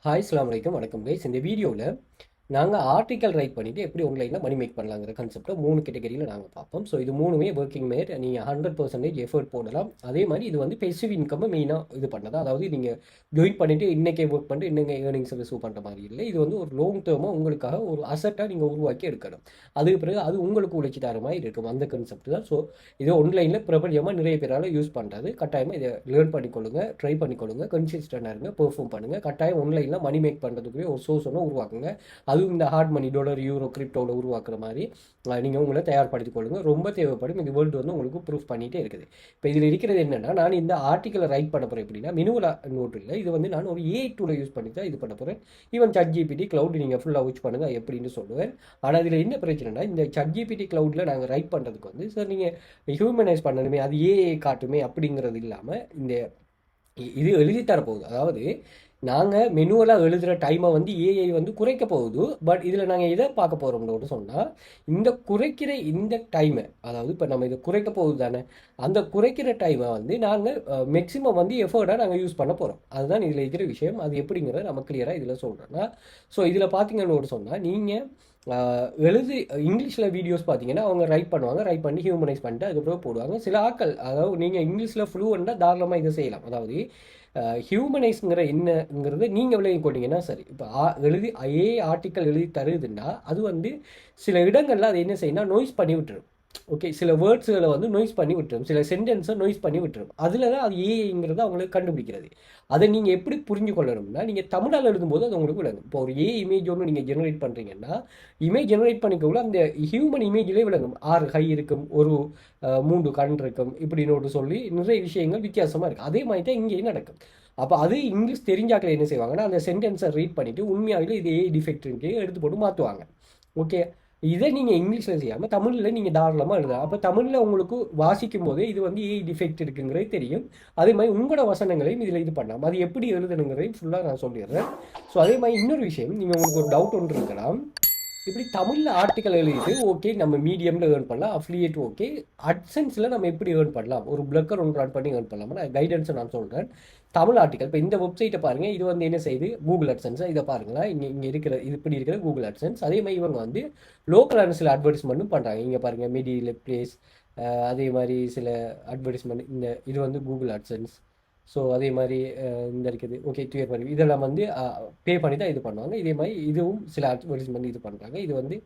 Hi அஸ்ஸலாமு அலைக்கும் வணக்கம் கைஸ். இந்த வீடியோவில் நாங்கள் ஆர்டிக்கல் ரைட் பண்ணிவிட்டு எப்படி ஆன்லைனில் மணி மேக் பண்ணலாங்கிற கான்செப்ட்டை 3 கேட்டகரியில் நாங்கள் பார்ப்போம். ஸோ இது மூணுமே ஒர்க்கிங் மேட், நீங்கள் 100% எஃபர்ட் போடலாம். அதே மாதிரி இது வந்து பெசிவ் இன்கம்மை மெயினாக இது பண்ணதா, அதாவது நீங்கள் ஜாயின் பண்ணிவிட்டு இன்றைக்கே ஒர்க் பண்ணிட்டு இன்னைக்கு ஏர்னிங்ஸ் ரிசீவ் பண்ணுற மாதிரி இல்லை. இது வந்து ஒரு லாங் டேர்மாக உங்களுக்காக ஒரு அசட்டாக நீங்கள் உருவாக்கி எடுக்கணும். அதுக்கு பிறகு அது உங்களுக்கு உழைச்சி தர மாதிரி இருக்கும். அந்த கான்செப்ட் தான். ஸோ இது ஆன்லைனில் பிரபலியமாக நிறைய பேரால் யூஸ் பண்ணுறது. கட்டாயமாக இதை லேர்ன் பண்ணிக்கொள்ளுங்க, ட்ரை பண்ணிக்கொள்ளுங்க, கன்சிஸ்டண்டாக இருங்க, பெர்ஃபார்ம் பண்ணுங்கள். கட்டாயம் ஆன்லைனில் மணி மேக் பண்ணுறதுக்குரிய ஒரு சோர்ஸ் ஒன்று உருவாக்குங்க. அதுவும் இந்த ஹார்ட் மணி, டாலர், யூரோ, கிரிப்டோவில் உருவாக்குற மாதிரி நீங்கள் உங்களை தயார்படுத்திக் கொள்ளுங்க. ரொம்ப தேவைப்படும். இந்த வேர்ல்டு வந்து உங்களுக்கு ப்ரூஃப் பண்ணிகிட்டே இருக்குது. இப்போ இதில் இருக்கிறது என்னென்னா, நான் இந்த ஆர்டிக்கலை ரைட் பண்ண போகிறேன் எப்படின்னா, மினுவலா நோட் இல்லை, இது வந்து நான் ஒரு ஏஐ டூலை யூஸ் பண்ணி தான் இது பண்ண போகிறேன். ஈவன் ChatGPT க்ளவுட் நீங்கள் ஃபுல்லாக யூஸ் பண்ணுங்கள் எப்படின்னு சொல்லுவேன். ஆனால் இதில் என்ன பிரச்சனைனா, இந்த ChatGPT க்ளவுடில் நாங்கள் ரைட் பண்ணுறதுக்கு வந்து சார் நீங்கள் ஹியூமனைஸ் பண்ணணுமே, அது ஏஐ காட்டுமே அப்படிங்கிறது இல்லாமல் இந்த இது எழுதி தரப்போகுது. அதாவது நாங்கள் மெனுவலாக எழுதுகிற டைமை வந்து ஏஐ வந்து குறைக்க போகுது. பட் இதில் நாங்கள் எதை பார்க்க போகிறோம்னு சொன்னால், இந்த குறைக்கிற இந்த டைமை, அதாவது இப்போ நம்ம இதை குறைக்க போகுது தானே, அந்த குறைக்கிற டைமை வந்து நாங்கள் மேக்ஸிமம் வந்து எஃபர்டாக நாங்கள் யூஸ் பண்ண போகிறோம். அதுதான் இதில் இருக்கிற விஷயம். அது எப்படிங்கிறத நம்ம கிளியராக இதில் சொல்கிறோன்னா, ஸோ இதில் பார்த்தீங்கன்னு சொன்னால், நீங்கள் எழுதி இங்கிலீஷில் வீடியோஸ் பார்த்தீங்கன்னா அவங்க ரைட் பண்ணுவாங்க, ரைட் பண்ணி ஹியூமனைஸ் பண்ணிட்டு அதுக்கப்புறம் போடுவாங்க. சில ஆட்கள், அதாவது நீங்கள் இங்கிலீஷில் ஃப்ளூவெண்ட்டாக தாராளமாக இதை செய்யலாம். அதாவது ஹியூமனைஸ்ங்கிற என்னங்கிறத நீங்கள் விளங்கி கொண்டீங்கன்னா சரி. இப்போ எழுதி ஆர்டிக்கல் எழுதி தருதுன்னா அது வந்து சில இடங்களில் அதை என்ன செய்யணும்னா நோய்ஸ் பண்ணி விட்டுரும். ஓகே, சில வேர்ட்ஸுகளை வந்து நோய்ஸ் பண்ணி விட்டுரும், சில சென்டென்ஸை நோய்ஸ் பண்ணி விட்டுரும். அதில் தான் அது ஏஐங்கிறத அவங்களுக்கு கண்டுபிடிக்கிறது. அதை நீங்கள் எப்படி புரிஞ்சு கொள்ளணும்னா, நீங்கள் தமிழால் எழுதும்போது அது உங்களுக்கு விளங்கும். இப்போ ஒரு இமேஜ் ஒன்று நீங்கள் ஜெனரேட் பண்ணுறீங்கன்னா, இமேஜ் ஜெனரேட் பண்ணிக்கக்குள்ள அந்த ஹியூமன் இமேஜிலே விளங்கும். 6 கை இருக்கும், ஒரு 3 கண் இருக்கும், இப்படின்னு சொல்லி நிறைய விஷயங்கள் வித்தியாசமாக இருக்குது. அதே மாதிரி தான் இங்கேயும் நடக்கும். அப்போ அது இங்கிலீஷ் தெரிஞ்சாக்கள் என்ன செய்வாங்கன்னா, அந்த சென்டென்ஸை ரீட் பண்ணிவிட்டு உண்மையாகவே இது ஏஐ டிஃபெக்ட் இருக்கு எடுத்து போட்டு மாற்றுவாங்க. ஓகே, இதை நீங்கள் இங்கிலீஷில் செய்யாமல் தமிழில் நீங்கள் தாராளமாக எழுதலாம். அப்போ தமிழில் உங்களுக்கு வாசிக்கும் போதே இது வந்து ஏஐ டிஃபெக்ட் இருக்குங்கிறது தெரியும். அதே மாதிரி உங்களோட வசனங்களையும் இதில் இது பண்ணலாம். அது எப்படி எழுதணுங்கிறதையும் ஃபுல்லாக நான் சொல்லிடுறேன். ஸோ அதே மாதிரி இன்னொரு விஷயம், நீங்கள் உங்களுக்கு ஒரு டவுட் ஒன்று இருக்கலாம். இப்படி தமிழில் ஆர்டிக்கல் எழுதிட்டு ஓகே நம்ம மீடியமில் ஏர்ன் பண்ணலாம், அஃபிலியேட் ஓகே, அட்சன்ஸில் நம்ம எப்படி ஏர்ன் பண்ணலாம், ஒரு பிளக்கர் ஒன்று ரன் பண்ணி ஏர்ன் பண்ணலாம்னா கைடன்ஸை நான் சொல்கிறேன். தமிழ் ஆர்டிக்கல் இப்போ இந்த வெப்சைட்டை பாருங்கள். இது வந்து என்ன செய்யுது, கூகுள் அட்சன்ஸை இதை பாருங்களா, இங்கே இருக்கிற இது இப்படி இருக்கிற கூகுள் அட்சன்ஸ். அதே மாதிரி இவங்க வந்து லோக்கலான சில அட்வர்டைஸ்மெண்ட்டும் பண்ணுறாங்க. இங்கே பாருங்கள், மீடியில் பிளேஸ், அதே மாதிரி சில அட்வர்டைஸ்மெண்ட். இது வந்து கூகுள் அட்சன்ஸ். ஸோ அதே மாதிரி இந்த இருக்குது ஓகே, ட்வியர் மாதிரி இதெல்லாம் வந்து பே பண்ணி தான் இது பண்ணுவாங்க. இதே மாதிரி இதுவும் சில அட்வர்டைஸ்மெண்ட் இது பண்ணுறாங்க. இது வந்து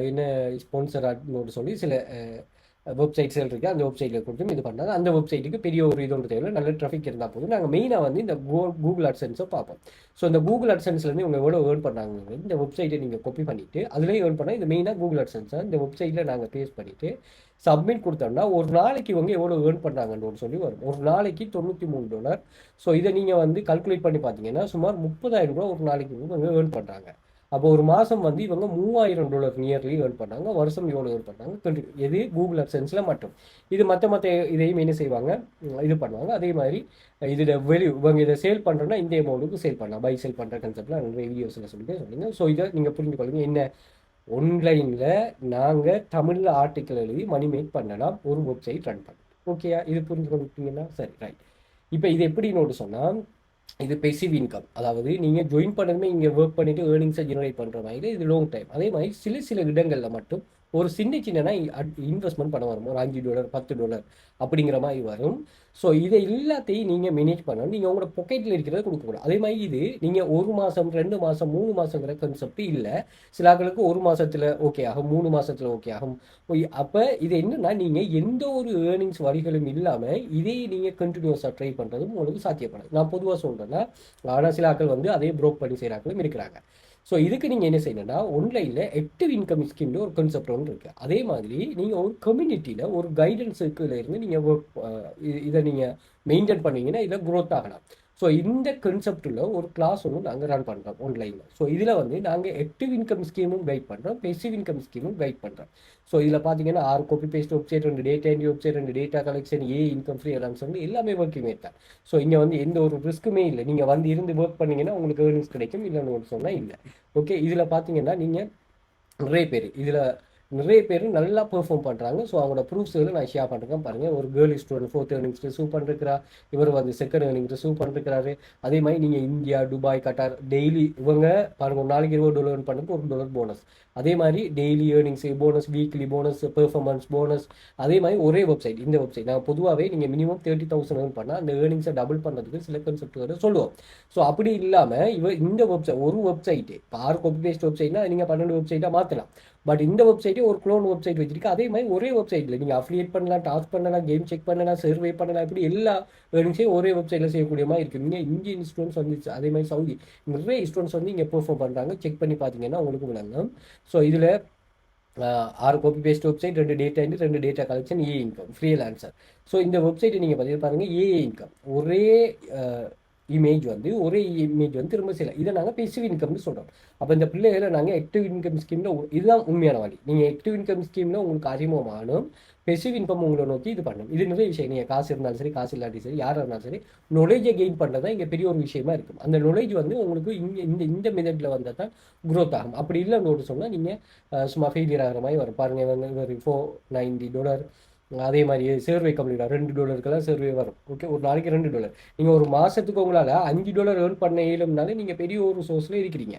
என்ன ஸ்பான்சர் ஆட்னு சொல்லி சில வெப்சைட்ஸ் இருக்குது. அந்த வெப்சைட்டில் கொடுத்தும் இது பண்ணுறாங்க. அந்த வெப்சைட்டுக்கு பெரிய ஒரு இது ஒன்று தேவை, நல்ல ட்ராஃபிக் இருந்தால் போதும். நாங்கள் மெயினாக வந்து இந்த கூகுள் அட்சன்ஸை பார்ப்போம். ஸோ இந்த கூகுள் அட்சன்ஸ்லேருந்து இவங்க எவ்வளோ ஏர்ன் பண்ணுறாங்க, இந்த வெப்சைட்டை நீங்கள் காப்பி பண்ணிவிட்டு அதுலேயே ஏர்ன் பண்ணால், இந்த மெயினாக கூகுள் அட்சன்ஸை இந்த வெப்சைட்டில் நாங்கள் பேஸ்ட் பண்ணிவிட்டு சப்மிட் கொடுத்தோம்னா ஒரு நாளைக்கு இவங்க எவ்வளோ ஏர்ன் பண்ணுறாங்கன்னு சொல்லி வரும். ஒரு நாளைக்கு $93. ஸோ இதை நீங்கள் வந்து கல்குலேட் பண்ணி பார்த்தீங்கன்னா சுமார் 30,000 ரூபா ஒரு நாளைக்கு இவங்க ஏர்ன் பண்ணுறாங்க. அப்போ ஒரு மாதம் வந்து இவங்க $3,000 நியர்லி ஏர்ன் பண்ணாங்க. வருஷம் எவ்வளோ ஏர்ன் பண்ணாங்க, எது கூகுள் அட்சன்ஸில் மட்டும். இது மற்ற இதையும் என்ன செய்வாங்க, இது பண்ணுவாங்க. அதே மாதிரி இதில் இவங்க இதை சேல் பண்ணுறோன்னா இந்த அமௌண்ட்டுக்கு சேல் பண்ணலாம். பை சேல் பண்ணுற கான்செப்டில் நிறைய வீடியோஸில் சொல்லுங்க. ஸோ இதை நீங்கள் புரிஞ்சுக்கொள்ளுங்க. என்ன ஆன்லைனில் நாங்கள் தமிழில் ஆர்டிக்கல் எழுதி மணி மேக் பண்ணலாம், ஒரு வெப்சைட் ரன் பண்ணலாம். ஓகேயா, இது புரிஞ்சு கொண்டுட்டீங்கன்னா சரி, ரைட். இப்போ இது எப்படின்னு சொன்னால், இது பெசிவ் இன்கம். அதாவது நீங்கள் ஜாயின் பண்ணதுமே இங்கே ஒர்க் பண்ணிவிட்டு ஏர்னிங்ஸை ஜெனரேட் பண்ணுற மாதிரி இது லாங் டைம். அதே மாதிரி சில இடங்களில் மட்டும் ஒரு சின்ன இன்வெஸ்ட்மெண்ட் பண்ண வரும். ஒரு $5 $10 அப்படிங்கிற மாதிரி வரும். ஸோ இதை எல்லாத்தையும் நீங்கள் மேனேஜ் பண்ணணும். நீங்கள் உங்களோட பொக்கெட்டில் இருக்கிறத கொடுக்கக்கூடாது. அதே மாதிரி இது நீங்கள் 1 மாதம் 2 மாதம் 3 மாதங்கிற கான்செப்ட் இல்லை. சில ஆட்களுக்கு 1 மாதத்தில் ஓகே ஆகும், 3 மாதத்தில் ஓகே ஆகும். அப்போ இது என்னன்னா, நீங்கள் எந்த ஒரு ஏர்னிங்ஸ் வழிகளும் இல்லாமல் இதை நீங்கள் கண்டினியூஸாக ட்ரை பண்ணுறதும் உங்களுக்கு சாத்தியப்படாது. நான் பொதுவாக சொல்கிறேன்னா, ஆனால் சில ஆட்கள் வந்து அதே ப்ரோக் பண்ணி செய்கிற ஆட்களும் இருக்கிறாங்க. ஸோ இதுக்கு நீங்கள் என்ன செய்யணும்னா, ஆன்லைனில் ஆக்டிவ் இன்கம் ஸ்கீம்னு ஒரு கான்செப்ட் ஒன்று இருக்குது. அதே மாதிரி நீங்கள் ஒரு கம்யூனிட்டியில் ஒரு கைடன்ஸ் சர்க்கிளில் இருந்து நீங்கள் ஒர்க் இதை நீங்கள் மெயின்டைன் பண்ணீங்கன்னா இதில் க்ரோத் ஆகலாம். ஸோ இந்த கான்செப்டில் ஒரு கிளாஸ் ஒன்று நாங்கள் ரன் பண்ணுறோம் ஆன்லைனில். ஸோ இதில் வந்து நாங்கள் ஆக்டிவ் இன்கம் ஸ்கீமும் கைட் பண்ணுறோம், பெசிவ் இன்கம் ஸ்கீமும் கைட் பண்ணுறோம். ஸோ இதில் பார்த்தீங்கன்னா 6 copy paste website, 2 data entry website, 2 data collection, income free எல்லாம் சொல்லி எல்லாமே ஒர்க்கிங் தான். ஸோ இங்கே வந்து எந்த ஒரு ரிஸ்க்குமே இல்லை. நீங்கள் வந்து இருந்து ஒர்க் பண்ணிங்கன்னா உங்களுக்கு ஏர்னிங்ஸ் கிடைக்கும், இல்லைன்னு சொன்னால் இல்லை. ஓகே, இதில் பார்த்தீங்கன்னா நீங்கள் நிறைய பேர் இதில் நிறைய பேர் நல்லா பெர்ஃபார்ம் பண்ணுறாங்க. ஸோ அவங்களோட ப்ரூஃப்ஸ்களை நான் ஷேர் பண்ணுறேன் பாருங்கள். ஒரு girl student 4th earnings receive பண்ணிருக்கிறா, இவர் வந்து 2nd ஏர்னிங்ஸ் ரிசீவ் பண்ணிருக்கிறாரு. அதே மாதிரி நீங்கள் இந்தியா, துபாய், கட்டார் டெய்லி இவங்க பாருங்கள், ஒரு நாளைக்கு $20 பண்ணுறதுக்கு $1 போனஸ். அதே மாதிரி daily earnings bonus, weekly bonus, performance bonus. அதே மாதிரி ஒரே வெப்சைட், இந்த வெப்சைட் நான் பொதுவாகவே நீங்கள் மினிமம் 30,000 ஏர்ன் பண்ணால் அந்த ஏர்னிங்ஸை டபுள் பண்ணுறதுக்கு சில கன்செப்ட் சொல்லுவோம். ஸோ அப்படி இல்லாமல் இந்த வெப்சைட் ஒரு வெப்சைட்டு இப்போ 6 காப்பி பேஸ்ட் வெப்சைட்னா நீங்கள் 12 வெப்சைட்டாக மாற்றலாம். பட் இந்த வெப்சைட்டே ஒரு க்ளோன் வெப்சைட் வச்சிருக்கு. அதே மாதிரி ஒரே வெப்சைட்டில் நீங்கள் அஃபிலியேட் பண்ணலாம், டாஸ்க் பண்ணலாம், கேம் செக் பண்ணலாம், சர்வே பண்ணலாம், இப்படி எல்லா ஏர்னிங்ஸையும் ஒரே வெப்சைட்டில் செய்யக்கூடிய மாதிரி இருக்குது. நீங்கள் இந்தியன் ஸ்டூடெண்ட்ஸ் வந்து அதே மாதிரி சவுதி நிறைய ஸ்டூடெண்ட்ஸ் வந்து இங்கே பெர்ஃபார்ம் பண்ணுறாங்க. செக் பண்ணி பார்த்தீங்கன்னா உங்களுக்கு விளங்கும். ஸோ இதில் 6 copy paste website, 2 data entry, 2 data collection, A income, freelancer. So இந்த வெப்சைட்டை நீங்கள் பார்த்தீங்கன்னா பாருங்கள், ஏ இன்கம் ஒரே இமேஜ் வந்து திரும்ப செய்யலாம். இதை நாங்கள் பேசிவ் இன்கம்னு சொல்கிறோம். அப்போ இந்த பிள்ளைகளை நாங்கள் ஆக்டிவ் இன்கம் ஸ்கீமில் இதுதான் உண்மையான வழி. நீங்கள் ஆக்டிவ் இன்கம் ஸ்கீமில் உங்களுக்கு அறிமுகமானும் பெசிவ் இன்கம் உங்களை நோக்கி இது பண்ணணும். இது நிறைய விஷயம். நீங்கள் காசு இருந்தாலும் சரி, காசு இல்லாட்டி சரி, யாராக இருந்தாலும் சரி, நாலேஜை கெயின் பண்ணுறது தான் இங்கே பெரிய ஒரு விஷயமா இருக்கும். அந்த நாலேஜ் வந்து உங்களுக்கு இந்த மெத்தடில் வந்தால் தான் க்ரோத் ஆகும். அப்படி இல்லைன்னு சொன்னால் நீங்கள் சும்மா ஃபெயிலியர் ஆகிற மாதிரி வரும். பாருங்கள், ஒரு $490, அதே மாதிரி சர்வே கம்ப்ளீட்டாக $2 சர்வே வரும். ஓகே, ஒரு நாளைக்கு $2. நீங்கள் ஒரு மாதத்துக்கு உங்களால் $5 ஏர்ன் பண்ண இயலும்னாலே நீங்கள் பெரிய ஒரு சோர்ஸில் இருக்கிறீங்க.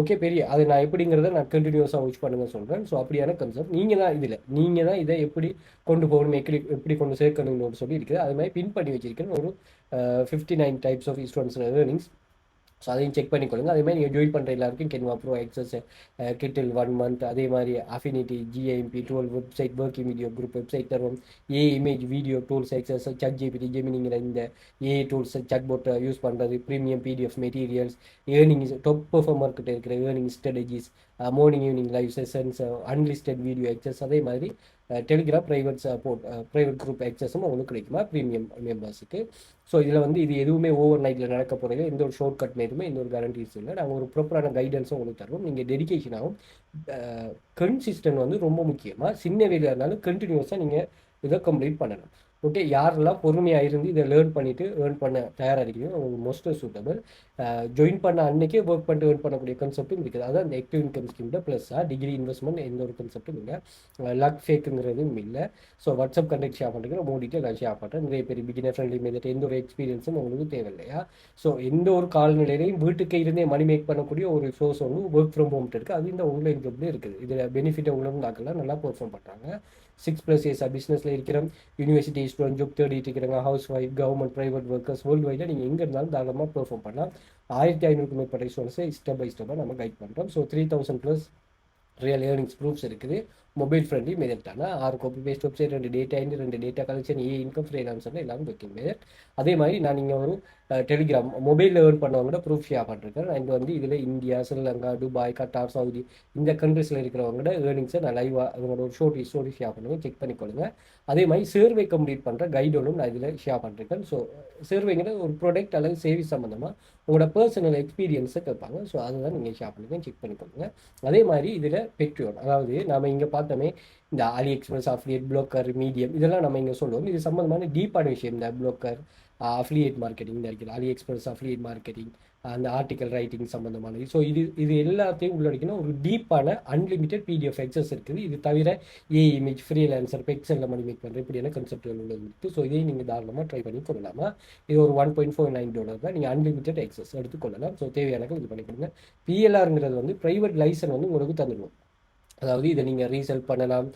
ஓகே, பெரிய அது நான் எப்படிங்கிறத நான் கண்டினியூஸாக வாட்ச் பண்ணுங்க சொல்கிறேன். ஸோ அப்படியான கன்செப்ட் நீங்கள் தான் இதை எப்படி கொண்டு போகணும், எப்படி கொண்டு சேர்க்கணும்னு சொல்லி இருக்குது. அது மாதிரி பின் பண்ணி வச்சிருக்கேன் ஒரு 59 types of students earnings. So அதையும் செக் பண்ணிக்கொள்ளுங்க. அதே மாதிரி நீங்கள் ஜாயின் பண்ணுற எல்லாருக்கும் கென்வா ப்ரோ, எக்ஸஸ், கிட்டில் 1 மந்த், அதே மாதிரி Affinity, GIMP, 12 website, working video group website தருவோம். Image video tools, access, chat GPT, ஜெமினிங்கிற இந்த டூல்ஸ், சட் போட்டை யூஸ் பண்ணுறது, premium PDF materials, earnings, top performer கிட்ட இருக்கிற earning strategies, morning evening live sessions, unlisted video access, அதே மாதிரி Telegram private support, private group எக்ஸஸும் உங்களுக்கு கிடைக்குமா ப்ரீமியம் மெம்பர்ஸுக்கு. ஸோ இதில் வந்து இது எதுவுமே ஓவர் நைட்டில் நடக்க போகிறதில்ல. எந்த ஒரு ஷார்ட் கட் எதுவுமே எந்த ஒரு கேரண்டிஸ் இல்லை. நாங்கள் ஒரு ப்ராப்பரான கைடன்ஸும் உங்களுக்கு தருவோம். நீங்கள் டெடிக்கேஷனாகவும் கன்சிஸ்டன்ட் வந்து ரொம்ப முக்கியமாக சின்ன வேலையாக இருந்தாலும் கண்டினியூஸாக நீங்கள் இதை கம்ப்ளீட் பண்ணணும். ஓகே, யாரெல்லாம் பொறுமையாக இருந்து இதை லேர்ன் பண்ணிவிட்டு ஏர்ன் பண்ண தயாராக இருக்கீங்க உங்களுக்கு மோஸ்ட் சூட்டபிள். ஜாயின் பண்ண அன்றைக்கே ஒர்க் பண்ணிட்டு ஏர்ன் பண்ணக்கூடிய கன்செப்ட்டும் இருக்குது. அதான் இந்த ஆக்டிவ் இன்கம் ஸ்கீமில் ப்ளஸ்ஸாக டிகிரி இன்வெஸ்ட்மெண்ட் எந்த ஒரு கன்செப்ட்டும் இல்லை, லக் ஃபேக்குங்கிறதும் இல்லை. ஸோ வாட்ஸ்அப் கண்டெக்ட் ஷேர் பண்ணுறேன், மோர் டீட்டெயில் நான் ஷேர் பண்ணுறேன். நிறைய பேர் பிகினர் ஃப்ரெண்ட்லி மெத்தட், எந்த ஒரு எக்ஸ்பீரியன்ஸும் உங்களுக்கு தேவையில்லையா. ஸோ எந்த ஒரு காலநிலையிலையும் வீட்டுக்கு இருந்தே மணி மேக் பண்ணக்கூடிய ஒரு சோர்ஸ் ஒன்று ஒர்க் ஃப்ரம் ஹோம் இருக்குது. அது இந்த ஆன்லைன் ஜாப்லேயே இருக்குது. இதில் பெனிஃபிட்டை உணர்ந்தாக்கெல்லாம் நல்லா பெர்ஃபார்ம் பண்ணுறாங்க. 6+ இயர்ஸாக பிஸ்னஸில் இருக்கிறோம். யூனிவர்சிட்டி ஸ்டூடெண்ட், ஜாப் தேடிட்டு இருக்கிறாங்க, housewife, government, private workers, world வைடாக நீங்கள் எங்கே இருந்தாலும் தாராளமாக பெர்ஃபார்ம் பண்ணலாம். 1500க்கும் மேற்பட்ட ஸ்டூடெண்ட்ஸை ஸ்டெப் பை ஸ்டெப்பாக நம்ம கைட் பண்ணுறோம். ஸோ 3000+ ரியல் ஏர்னிங்ஸ் ப்ரூஃப்ஸ் இருக்குது. மொபைல் ஃப்ரெண்ட்லி மெத்தட் தானே. 6 copy paste website, 2 data entry, 2 data collection, income, freelancer எல்லாமே ஒர்க்கிங் மெத்தட். அதே மாதிரி நான் நீங்கள் ஒரு டெலிகிராம் மொபைலில் ஏர்ன் பண்ணவங்க ப்ரூஃப் ஷேர் பண்ணிருக்கேன். நான் வந்து இதில் India, Sri Lanka, Dubai, Qatar, Saudi இந்த கண்ட்ரீஸில் இருக்கிறவங்களோட ஏர்னிங்ஸை நான் லைவாக அவங்களோட ஒரு ஸ்டோரி ஷேர் பண்ணுவேன். செக் பண்ணிக்கொள்ளுங்க. அதே மாதிரி சர்வே கம்ப்ளீட் பண்ணுற கைடோனும் நான் இதில் ஷேர் பண்ணிருக்கேன். ஸோ சர்வேங்கிற ஒரு ப்ராடக்ட் அல்லது சர்வீஸ் சம்மந்தமாக உங்களோட பர்சனல் எக்ஸ்பீரியன்ஸை கேட்பாங்க. ஸோ அதுதான் நீங்கள் ஷேர் பண்ணிக்கோங்க, செக் பண்ணிக்கொள்ளுங்க. அதே மாதிரி இதில் பெட்ரியோன், அதாவது நாம் இங்கே பார்த்தோமே இந்த அலி எக்ஸ்பிரஸ், அஃபிலியேட், ப்ளோக்கர், மீடியம், இதெல்லாம் நம்ம இங்கே சொல்லுவோம். இது சம்மந்தமான டீப்பான விஷயம். இந்த ப்ளோக்கர், அஃபிலியேட் மார்க்கெட்டிங் இருக்குது, அலி எக்ஸ்பிரஸ் அஃபிலியேட் மார்க்கெட்டிங், அந்த ஆர்டிக்கல் ரைட்டிங் சம்மந்தமானது. ஸோ இது எல்லாத்தையும் உள்ளடக்கினா ஒரு டீப்பான அன்லிமிட்டட் பிடிஎஃப் எக்ஸஸ் இருக்குது. இது தவிர இமேஜ், ஃப்ரீலான்சர், எக்ஸலில் மணி மேக் பண்ணுற இப்படியான கன்செப்ட்கள் உள்ளது இருக்குது. ஸோ இதையும் நீங்கள் தாராளமாக ட்ரை பண்ணி கொள்ளலாமா. இது ஒரு $1.49 தான். நீங்கள் அன்லிமிட்டட் எக்ஸஸ் எடுத்துக்கொள்ளலாம். ஸோ தேவையானது இது பண்ணி கொடுங்க. பிஎல்ஆருங்கிறது வந்து ப்ரைவேட் லைசன் வந்து உங்களுக்கு தந்துடுவோம். அதாவது இதை நீங்கள் ரீசெல் பண்ணலாம்,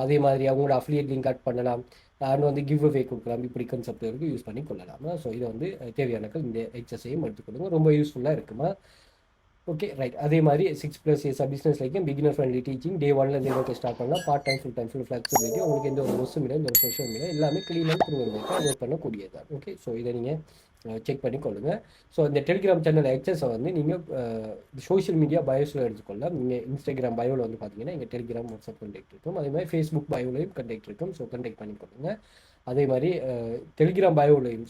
அதே மாதிரி அவங்களோட அஃபிலியேட் லிங்க் ஆட் பண்ணலாம், அண்ட் வந்து கிவ் அவே கொடுக்கலாம். இப்படி கன்செப்ட் இருக்குது, யூஸ் பண்ணி கொள்ளலாமா. ஸோ இதை வந்து தேவையானக்கள் இந்த எக்ஸஸையும் எடுத்துக்கொள்ளுங்க, ரொம்ப யூஸ்ஃபுல்லாக இருக்குமா. Okay, right. அதே மாதிரி 6+ இயர்ஸாக பிஸ்னஸ் லைக்கும் பிகினர் ஃப்ரெண்ட்லி டீச்சிங், டே 1லேருந்து ஒர்க் ஸ்டார்ட் பண்ணலாம். Part time, full time, full flexibility, உங்களுக்கு எந்த ஒரு ஒர்ஸும் இல்லை, எந்த ஒரு சோஷியல் மீடியா எல்லாமே க்ளீனாக ப்ரூவ் ஒர்க் பண்ணக்கூடியது தான். ஓகே, ஸோ இதை நீங்கள் செக் பண்ணி கொள்ளுங்க. ஸோ இந்த டெலிகிராம் சேனல் எக்ஸஸை வந்து நீங்கள் சோஷியல் மீடியா பயோஸில் எடுத்துக்கொள்ளலாம். நீங்கள் இன்ஸ்டாகிராம் பயோவில் வந்து பார்த்தீங்கன்னா எங்கள் டெலிகிராம், வாட்ஸ்அப் கண்டெக்ட் இருக்கும். அதே மாதிரி ஃபேஸ்புக் பயோலையும் கண்டெக்ட் இருக்கும். ஸோ கண்டெக்ட் பண்ணி கொள்ளுங்க. அதே மாதிரி டெலிகிராம் பயோலையும்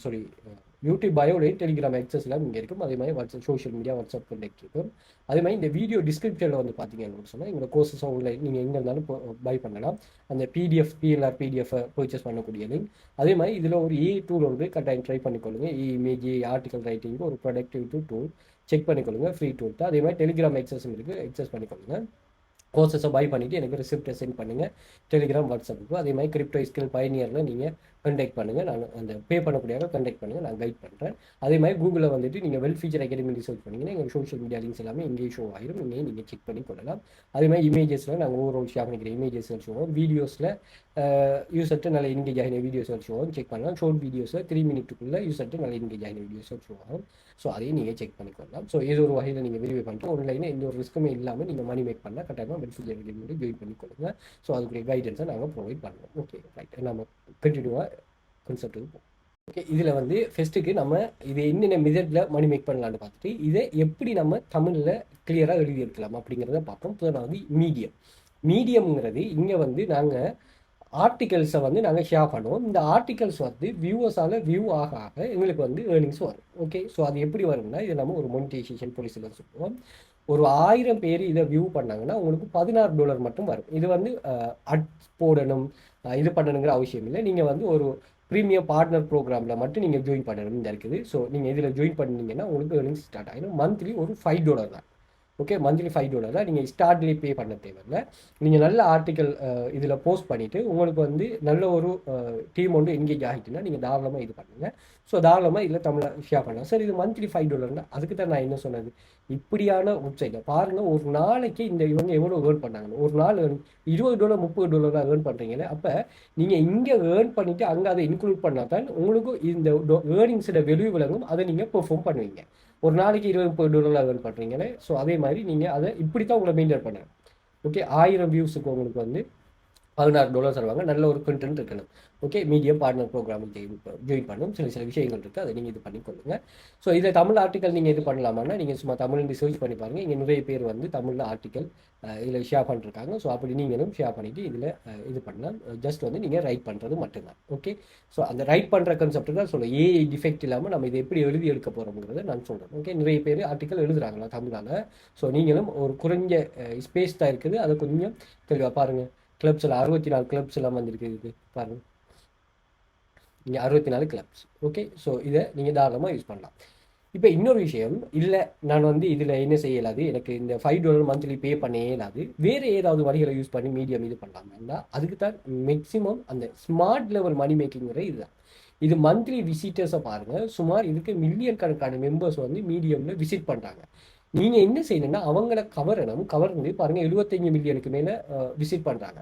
யூடியூப் பயோலையும் டெலிகிராம் எக்ஸஸ்லாம் இங்கே இருக்கும். அதே மாதிரி WhatsApp social media, WhatsApp contact இருக்கும். அதே மாதிரி இந்த வீடியோ டிஸ்கிரிப்ஷனில் வந்து பார்த்தீங்கன்னு சொன்னால் எங்களோட கோர்சஸ் ஆன்லைன் நீங்கள் எங்கே இருந்தாலும் பை பண்ணலாம். அந்த பிடிஎஃப் பர்ச்சேஸ் பண்ணக்கூடிய லிங்க். அதே மாதிரி இதில் ஒரு டூல் வந்து கட்டாயம் ட்ரை பண்ணிக்கொள்ளுங்க. இமேஜ், ஆர்டிகல் ரைட்டிங்க்கு ஒரு ப்ரொடக்டிவிட்டி டூல் செக் பண்ணிக்கொள்ளுங்க. ஃப்ரீ டூல் தான். அதே மாதிரி டெலிகிராம் எக்ஸஸும் இருக்குது, எக்ஸஸ் பண்ணிக்கொள்ளுங்க. கோர்சஸை பை பண்ணிவிட்டு எனக்கு ரிசிப்டை சென்ட் பண்ணுங்கள் டெலிகிராம் வாட்ஸ்அப்புக்கு. அதே மாதிரி கிரிப்டோ ஸ்கில் பயனியரில் நீங்கள் கண்டெக்ட் பண்ணுங்கள், நான் அந்த பே பண்ணக்கூடியாக கண்டெக்ட் பண்ணுங்கள், நான் கைட் பண்ணுறேன். அதே மாதிரி கூகுளில் வந்துட்டு நீங்கள் வெல் ஃபீச்சர் அகாடமி சர்ச் பண்ணிங்கன்னா எங்கள் சோஷியல் மீடியா லிங்க்ஸ் எல்லாமே இங்கேயே ஷோ ஆகிடும், நீங்கள் செக் பண்ணி கொள்ளலாம். அதே மாதிரி இமேஜஸில் நாங்கள் ஓவரால் ஷேர் பண்ணிக்கிற இமேஜஸ் ஷோவோம், வீடியோஸில் யூசர்ட்டு நல்ல என்கேஜ் ஆகின வீடியோஸ் ஷோவும் செக் பண்ணலாம். ஷார்ட் வீடியோஸில் 3 மினிட்டுக்குள்ளே யூசர்ட்டு நல்ல என்கேஜ் ஆகின வீடியோஸ் ஷோவும். ஸோ அதையும் நீங்கள் செக் பண்ணிக்கொள்ளலாம். ஸோ ஏதோ ஒரு வகையில் நீங்கள் வெரிஃபை பண்ணிட்டு ஆன்லைனில் எந்த ஒரு ரிஸ்க்குமே இல்லாமல் நீங்கள் மணி மேக் பண்ணால் கட்டாயமாக வெல் ஃபீச்சர் அகாடமியோட ஜாயின் பண்ணிக்கொள்ளுங்க. ஸோ அதுக்குரிய கைடன்ஸை நாங்கள் ப்ரொவைட் பண்ணுவோம். ஓகே ரைட், நம்ம கண்டினியூவாக கான்செப்ட்டுக்கு போவோம். ஓகே, இதில் வந்து ஃபஸ்ட்டுக்கு நம்ம இது என்னென்ன மெத்தடில் மணி மேக் பண்ணலான்னு பார்த்துட்டு இதை எப்படி நம்ம தமிழில் கிளியராக எழுதி எடுக்கலாம் அப்படிங்கிறத பார்ப்போம். முதலாவது மீடியம்ங்கிறது இங்கே வந்து நாங்கள் ஆர்டிகல்ஸை வந்து நாங்கள் ஷேர் பண்ணுவோம். இந்த ஆர்டிகல்ஸ் வந்து வியூவர்ஸால் வியூ ஆக ஆக எங்களுக்கு வந்து ஏர்னிங்ஸ் வரும். ஓகே, ஸோ அது எப்படி வரும்னா இது நம்ம ஒரு மோனிடைசேஷன் பாலிசியில் சொல்லுவோம். ஒரு 1000 பேர் இதை வியூ பண்ணாங்கன்னா உங்களுக்கு $16 மட்டும் வரும். இது வந்து அட்ஸ் போடணும் இது பண்ணணுங்கிற அவசியம் இல்லை. நீங்கள் வந்து ஒரு ப்ரீமியம் பார்ட்னர் ப்ரோக்ராமில் மட்டும் நீங்கள் ஜாயின் பண்ணணும் இந்த இருக்குது. ஸோ நீங்கள் இதில் ஜாயின் பண்ணீங்கன்னா உங்களுக்கு ஏர்னிங்ஸ் ஸ்டார்ட் ஆகிடும். மந்த்லி ஒரு $5 தான். ஓகே, மந்த்லி $5 தான். நீங்கள் ஸ்டார்ட்லேயே பே பண்ண தேவையில்லை. நீங்கள் நல்ல ஆர்டிக்கல் இதில் போஸ்ட் பண்ணிவிட்டு உங்களுக்கு வந்து நல்ல ஒரு டீம் ஒன்று என்கேஜ் ஆகிட்டுன்னா நீங்கள் தாராளமாக இது பண்ணுங்கள். ஸோ தாராளமாக இதில் தமிழை ஷேர் பண்ணலாம். சார் இது மந்த்லி $5 அதுக்கு தான் நான் என்ன சொன்னது, இப்படியான வெப்சைட்டில் பாருங்கள் ஒரு நாளைக்கு இவங்க எவ்வளோ ஏர்ன் பண்ணாங்கன்னு. ஒரு நாள் $20 $30 ஏர்ன் பண்ணுறீங்களே, அப்போ நீங்கள் இங்கே ஏர்ன் பண்ணிவிட்டு அங்கே அதை இன்க்ளூட் பண்ணால் தான் உங்களுக்கு இந்த ஏர்னிங்ஸோட வெளியே விளங்கும், அதை நீங்கள் பெர்ஃபார்ம் பண்ணுவீங்க. ஒரு நாளைக்கு $20-30 ஏர்ன் பண்ணுறீங்களே, ஸோ அதே மாதிரி நீங்கள் அதை இப்படி தான் உங்களை மெயின்டைன் பண்ணுறேன். ஓகே, 1000 வியூஸுக்கு உங்களுக்கு வந்து $16 தருவாங்க. நல்ல ஒரு கண்டென்ட் இருக்கணும். ஓகே, மீடியம் பார்ட்னர் ப்ரோக்ராமுக்கு ஜாயின் பண்ணணும். சில விஷயங்கள் இருக்குது, அதை நீங்கள் இது பண்ணிக்கொள்ளுங்கள். ஸோ இதில் தமிழ் ஆர்டிக்கல் நீங்கள் இது பண்ணலாமான்னா நீங்கள் சும்மா தமிழ் சர்ச் பண்ணி பாருங்கள். இங்கே நிறைய பேர் வந்து தமிழில் ஆர்டிக்கல் இதில் ஷேர் பண்ணிருக்காங்க. ஸோ அப்படி நீங்களும் ஷேர் பண்ணிவிட்டு இதில் இது பண்ணலாம். ஜஸ்ட் வந்து நீங்கள் ரைட் பண்ணுறது மட்டும்தான். ஓகே, ஸோ அந்த ரைட் பண்ணுற கான்செப்ட் தான் சொல்ல ஏஐ டிஃபெக்ட் இல்லாமல் நம்ம இதை எப்படி எழுதி எடுக்க போகிறோங்கிறத நான் சொல்கிறேன். ஓகே, நிறைய பேர் ஆர்டிக்கல் எழுதுகிறாங்களா தமிழால். ஸோ நீங்களும் ஒரு குறைஞ்ச ஸ்பேஸ் தான் இருக்குது, அதை கொஞ்சம் தெளிவாக பாருங்கள். கிளப்ஸில் 64 கிளப்ஸ் எல்லாம் வந்திருக்கு. இது பாருங்கள், இங்கே 64 கிளப்ஸ். ஓகே, ஸோ இதை நீங்கள் தாராளமாக யூஸ் பண்ணலாம். இப்போ இன்னொரு விஷயம், இல்லை நான் வந்து இதில் என்ன செய்யலாது, எனக்கு இந்த $5 மந்த்லி பே பண்ண இயலாது, வேறு ஏதாவது வழிகளை யூஸ் பண்ணி மீடியம் இது பண்ணலாம்னா அதுக்கு தான் மேக்ஸிமம் அந்த ஸ்மார்ட் லெவல் மணி மேக்கிங்கிற இதுதான். இது மந்த்லி விசிட்டர்ஸை பாருங்கள், சுமார் இதுக்கு மில்லியன் கணக்கான மெம்பர்ஸ் வந்து மீடியமில் விசிட் பண்ணுறாங்க. நீங்கள் என்ன செய்யணும்னா அவங்கள கவர்ந்து பாருங்கள் 75 மில்லியனுக்கு மேலே விசிட் பண்ணுறாங்க.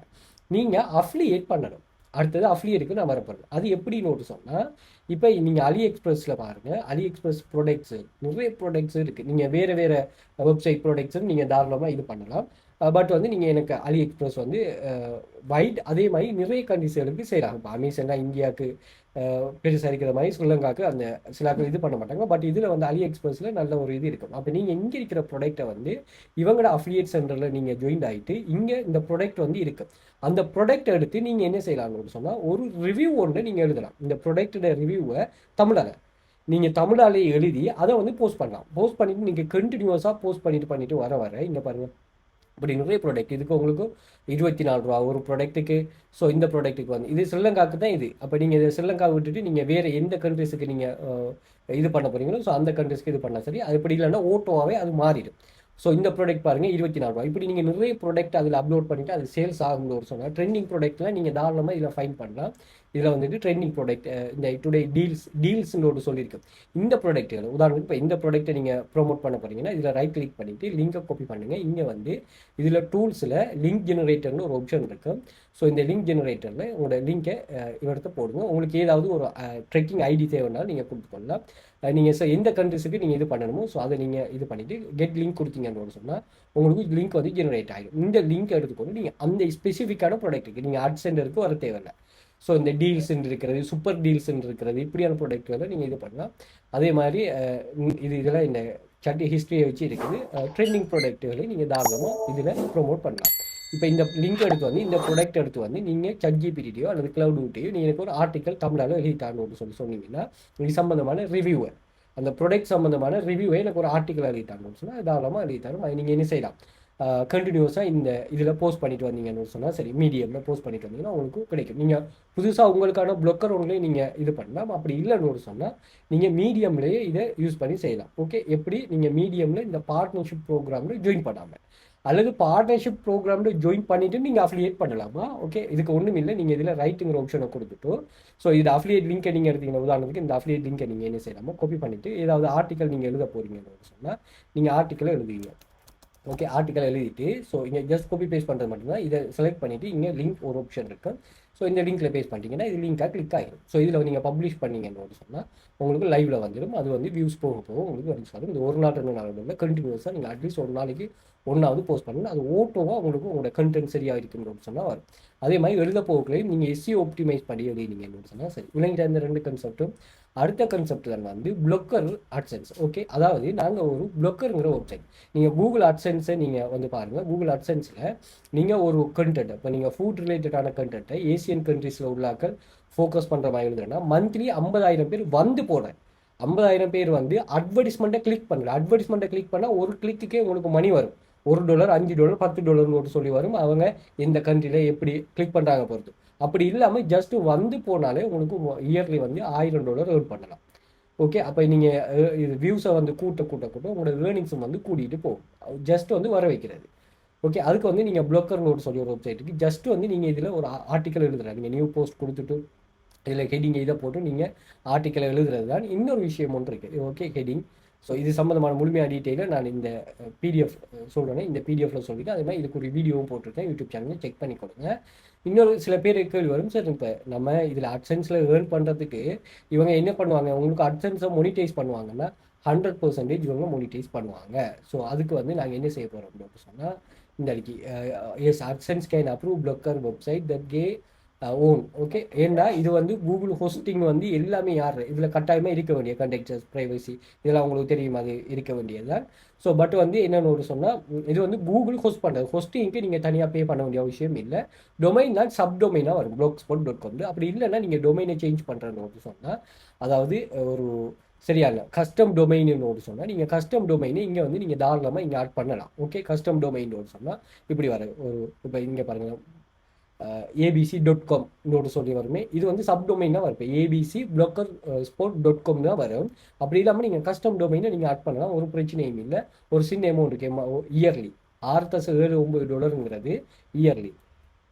நீங்கள் அஃபிலியேட் பண்ணணும். அடுத்தது அஃபிலியேட்டுக்கு நான் வரப்போகிறேன். அது எப்படின்னு சொன்னால், இப்போ நீங்கள் அலி எக்ஸ்பிரஸில் பாருங்கள், அலி எக்ஸ்பிரஸ் ப்ராடக்ட்ஸு நிறைய ப்ராடக்ட்ஸ் இருக்குது. நீங்கள் வேறு வெப்சைட் ப்ராடக்ட்ஸும் நீங்கள் தாராளமாக இது பண்ணலாம். பட் வந்து நீங்கள் எனக்கு அலி எக்ஸ்பிரஸ் வந்து வைட் அதே மாதிரி நிறைய கண்ட்ரிஸ்களுக்கு செய்கிறாங்க. இப்போ அமேசான்லாம் இந்தியாவுக்கு பெருசாக இருக்கிற மாதிரி ஸ்ரீலங்காவுக்கு அந்த சில பேர் இது பண்ண மாட்டாங்க. பட் இதில் வந்து அலி எக்ஸ்பிரஸில் நல்ல ஒரு இது இருக்கும். அப்போ நீங்கள் இங்கே இருக்கிற ப்ராடக்ட்டை வந்து இவங்களோட அஃபிலியேட் சென்டரில் நீங்கள் ஜாயின் ஆகிட்டு இங்கே இந்த ப்ராடக்ட் வந்து இருக்குது. அந்த ப்ராடக்ட் எடுத்து நீங்கள் என்ன செய்யலாம்னு சொன்னால் ஒரு ரிவ்யூ ஒன்று நீங்கள் எழுதலாம். இந்த ப்ராடக்டோட ரிவ்யூவை தமிழால் நீங்கள் தமிழாலே எழுதி அதை வந்து போஸ்ட் பண்ணலாம். போஸ்ட் பண்ணிவிட்டு நீங்கள் கண்டினியூஸாக போஸ்ட் பண்ணிட்டு வர இங்கே பாருங்கள், இப்படி நிறைய ப்ராடக்ட் இதுக்கு உங்களுக்கு $24 ஒரு ப்ராடக்ட்டுக்கு. ஸோ இந்த ப்ராடக்ட்டுக்கு வந்து இது ஸ்ரீலங்காவுக்கு தான் இது. அப்போ நீங்கள் இதை ஸ்ரீலங்கா விட்டுட்டு நீங்கள் வேறு எந்த கண்ட்ரிஸுக்கு நீங்கள் இது பண்ண போகிறீங்களோ ஸோ அந்த கண்ட்ரிஸ்க்கு இது பண்ணால் சரி. அது இப்படி இல்லைன்னா ஓட்டோவாகவே அது மாறிடும். ஸோ இந்த ப்ராடக்ட் பாருங்கள் $24. இப்படி நீங்கள் நிறைய ப்ராடக்ட் அதில் அப்லோட் பண்ணிவிட்டு அது சேல்ஸ் ஆகும்னு சொன்னால் ட்ரெண்டிங் ப்ராடக்ட்லாம் நீங்கள் தாராளமாக இதில் ஃபைன் பண்ணலாம். இதில் வந்துட்டு ட்ரெண்டிங் ப்ராடக்ட் இந்த டுடே டீல்ஸ்ன்னு ஒரு சொல்லியிருக்கு. இந்த ப்ராடக்ட்டுகள் உதாரணத்துக்கு இப்போ இந்த ப்ராடக்ட்டை நீங்கள் ப்ரோமோட் பண்ண போகிறீங்கன்னா இதில் ரைட் கிளிக் பண்ணிவிட்டு லிங்கை காப்பி பண்ணுங்கள். இங்கே வந்து இதில் டூல்ஸில் லிங்க் ஜெனரேட்டர்னு ஒரு ஆப்ஷன் இருக்குது. ஸோ இந்த லிங்க் ஜெனரேட்டரில் உங்களோட லிங்கை இவர்கிட்ட போடுங்க. உங்களுக்கு ஏதாவது ஒரு ட்ரெக்கிங் ஐடி தேவைன்னாலும் நீங்கள் கொடுத்துக்கொள்ளலாம். நீங்கள் எந்த கண்ட்ரிஸுக்கு நீங்கள் இது பண்ணணுமோ ஸோ அதை நீங்கள் இது பண்ணிவிட்டு கெட் லிங்க் கொடுத்தீங்கன்னு சொன்னால் உங்களுக்கு லிங்க் வந்து ஜெனரேட் ஆகிடும். இந்த லிங்க் எடுத்துக்கொண்டு நீங்கள் அந்த ஸ்பெசிஃபிக்கான ப்ராடக்ட்டுக்கு நீங்கள் ஆட் சென்டருக்கு வர தேவையில்லை. ஸோ இந்த டீல்ஸ்ன்னு இருக்கிறது, சூப்பர் டீல்ஸ்ன்னு இருக்கிறது, இப்படியான ப்ராடக்ட்களை நீங்கள் இது பண்ணலாம். அதே மாதிரி இதெல்லாம் இந்த ஹிஸ்ட்ரியை வச்சு இருக்குது. ட்ரெண்டிங் ப்ராடக்ட்டுகளை நீங்கள் தாராளமாக இதில் ப்ரொமோட் பண்ணலாம். இப்போ இந்த லிங்க் எடுத்து வந்து இந்த ப்ராடக்ட் எடுத்து வந்து நீங்கள் ChatGPTயோ அல்லது கிளவுட்டையோ நீங்கள் எனக்கு ஒரு ஆர்டிக்கல் தமிழால் எழுதிட்டான்னு சொன்னீங்கன்னா இது சம்மந்தமான ரிவ்யூவை அந்த ப்ராடக்ட் சம்மந்தமான ரிவ்யூவை எனக்கு ஒரு ஆர்டிக்கல் எழுதிட்டாங்கன்னு சொன்னால் தாராளமாக எழுதிட்டாலும் அது நீங்கள் என்ன செய்யலாம், கண்டினியூஸாக இந்த இதில் போஸ்ட் பண்ணிட்டு வந்தீங்கன்னு சொன்னால் சரி, மீடியமில் போஸ்ட் பண்ணிட்டு வந்தீங்கன்னா உங்களுக்கு கிடைக்கும். நீங்கள் புதுசாக உங்களுக்கான ப்ளொக்கர் ஒன்றுலேயே நீங்கள் இது பண்ணலாம். அப்படி இல்லைன்னு சொன்னால் நீங்கள் மீடியம்லேயே இதை யூஸ் பண்ணி செய்யலாம். ஓகே, எப்படி நீங்கள் மீடியமில் இந்த பார்ட்னர்ஷிப் ப்ரோக்ராமில் ஜாயின் பண்ணாமல் அல்லது பார்ட்னர்ஷிப் ப்ரோக்ராம்ல ஜாயின் பண்ணிட்டு நீங்கள் அஃபிலியேட் பண்ணலாமா. ஓகே, இதுக்கு ஒன்றும் இல்லை. நீங்கள் இதில் ரைட்டுங்கிற ஆப்ஷனை கொடுத்துட்டு ஸோ இது அஃபிலியேட் லிங்கை நீங்கள் எடுத்தீங்கன்னா உதாரணத்துக்கு இந்த அஃபிலியேட் லிங்கை நீங்கள் என்ன செய்யலாமா, காப்பி பண்ணிவிட்டு ஏதாவது ஆர்டிக்கல் நீங்கள் எழுத போகிறீங்கன்னு சொன்னால் நீங்கள் ஆர்டிக்கலை எழுதுவீங்க. ஓகே, ஆர்டிக்கல் எழுதிட்டு ஸோ இங்கே ஜஸ்ட் காப்பி பேஸ்ட் பண்ணுறது மட்டும்தான். இதை செலக்ட் பண்ணிவிட்டு இங்கே லிங்க் ஒரு ஆப்ஷன் இருக்குது. ஸோ இந்த லிங்க்கில் பேஸ்ட் பண்ணிட்டீங்கன்னா இது லிங்காக கிளிக் ஆகிடும். ஸோ இதில் நீங்கள் பப்ளிஷ் பண்ணீங்கன்னு சொன்னால் உங்களுக்கு லைவில் வந்துடும். அது வந்து வியூஸ் போக போக உங்களுக்கு வந்து சொல்லும். இந்த ஒரு நாள் 2 நாள் கண்டினியூஸாக நீங்கள் அட்லீஸ்ட் ஒரு நாளைக்கு ஒன்றாவது போஸ்ட் பண்ணணும். அது ஓட்டோவாக உங்களுக்கு உங்களோட கண்டென்ட் சரியாக இருக்குன்னு சொன்னால் வரும். அதே மாதிரி எழுத போகலையும் நீங்கள் எஸ்சிஓ ஆப்டிமைஸ் பண்ணி எழுதினீங்கன்னு சொன்னால் சரி. விளங்கிட்ட இந்த 2 கன்செப்ட்டும். அடுத்த கன்செப்ட் தான் வந்து ப்ளொக்கர் அட்சென்ஸ். ஓகே, அதாவது நாங்கள் ஒரு ப்ளொக்கருங்கிற வெப்சைட். நீங்கள் கூகுள் அட்சென்ஸை நீங்கள் வந்து பாருங்கள். கூகுள் அட்சென்ஸில் நீங்கள் ஒரு கண்டென்ட், இப்போ நீங்கள் ஃபுட் ரிலேட்டடான கண்டென்ட்டை ஏசியன் கண்ட்ரீஸில் உள்ளாக்கள் ஃபோக்கஸ் பண்ணுற மாதிரி எழுதுனா மந்த்லி 50,000 பேர் வந்து போடுறேன். 50,000 பேர் வந்து அட்வர்டைஸ்மெண்ட்டை கிளிக் பண்ணல. அட்வர்டைஸ்மெண்ட்டை கிளிக் பண்ணால் ஒரு கிளிக்குக்கே உங்களுக்கு மணி வரும். $1, $5, $10 சொல்லி வரும். அவங்க எந்த கண்ட்ரியில் எப்படி கிளிக் பண்ணுறாங்க பொறுத்து. அப்படி இல்லாமல் ஜஸ்ட் வந்து போனாலே உங்களுக்கு இயர்லி வந்து $1000 ஏர்ன் பண்ணலாம். ஓகே, அப்போ நீங்கள் இது வியூஸை வந்து கூட்ட உங்களோட ஏர்னிங்ஸும் வந்து கூட்டிகிட்டு போகும். ஜஸ்ட் வந்து வர வைக்கிறது. ஓகே, அதுக்கு வந்து நீங்கள் ப்ளோக்கர்னு சொல்லி ஒரு வெப்சைட்டுக்கு ஜஸ்ட் வந்து நீங்கள் இதில் ஒரு ஆர்டிக்கல் எழுதுறேன். நீங்கள் நியூ போஸ்ட் கொடுத்துட்டு இதில் ஹெட்டிங் இதை போட்டு நீங்கள் ஆர்டிக்கலை எழுதுறது தான். இன்னொரு விஷயம் ஒன்று இருக்குது. Okay, heading. ஸோ இது சம்மந்தமான முழுமையான டீட்டெயிலை நான் இந்த பிடிஎஃப் சொல்கிறேன். இந்த பிடிஎஃப்ல சொல்லிவிட்டு அதே மாதிரி இதுக்கு ஒரு வீடியோவும் போட்டிருக்கேன். யூடியூப் சேனலில் செக் பண்ணி கொடுங்க. இன்னொரு சில பேர் கேள்வி வரும், சார் இப்போ நம்ம இதில் அட்சென்ஸில் ஏர்ன் பண்ணுறதுக்கு இவங்க என்ன பண்ணுவாங்க, உங்களுக்கு அட்சென்ஸை மோனிடைஸ் பண்ணுவாங்கன்னா 100% இவங்க மோனிடைஸ் பண்ணுவாங்க. ஸோ அதுக்கு வந்து நாங்கள் என்ன செய்ய போகிறோம் அப்படின்னு சொன்னால் இந்த அடிக்கி எஸ் AdSense can approve Blogger website that கே ஓன். ஓகே, ஏன்னா இது வந்து கூகுள் ஹோஸ்டிங் வந்து எல்லாமே யார் இதில் கட்டாயமாக இருக்க வேண்டிய கண்டெக்டர்ஸ் ப்ரைவசி இதெல்லாம் உங்களுக்கு தெரியும், அது இருக்க வேண்டியது தான். ஸோ பட் வந்து என்னென்னு ஒரு சொன்னால் இது வந்து கூகுள் ஹோஸ்ட் பண்ணுறது. ஹோஸ்டிங்க்கு நீங்கள் தனியாக பே பண்ண வேண்டிய அவசியம் இல்லை. டொமைன் தான் சப் டொமைனாக வரும் blogspot.com. அப்படி இல்லைன்னா நீங்கள் டொமைனை சேஞ்ச் பண்ணுறன்னு சொன்னால் அதாவது ஒரு சரியான கஸ்டம் டொமைன்னு சொன்னால் நீங்கள் கஸ்டம் டொமைனை இங்கே வந்து நீங்கள் தாராளமாக இங்கே ஆட் பண்ணலாம். ஓகே, கஸ்டம் டொமைன்னு சொன்னால் இப்படி வர ஒரு இப்போ இங்கே பாருங்கள் abc.com சொல்லி வருமே. இது வந்து சப் டொமைனாக வரும். இப்போ ஏபிசி ப்ளோக்கர் ஸ்போர்ட்.com தான் வரும். அப்படி இல்லாமல் நீங்கள் கஸ்டம் டொமைனை நீங்கள் ஆட் பண்ணலாம். ஒரு பிரச்சனையும் இல்லை. ஒரு சின்ன அமௌண்ட் இருக்கு. இயர்லி $6.79 இயர்லி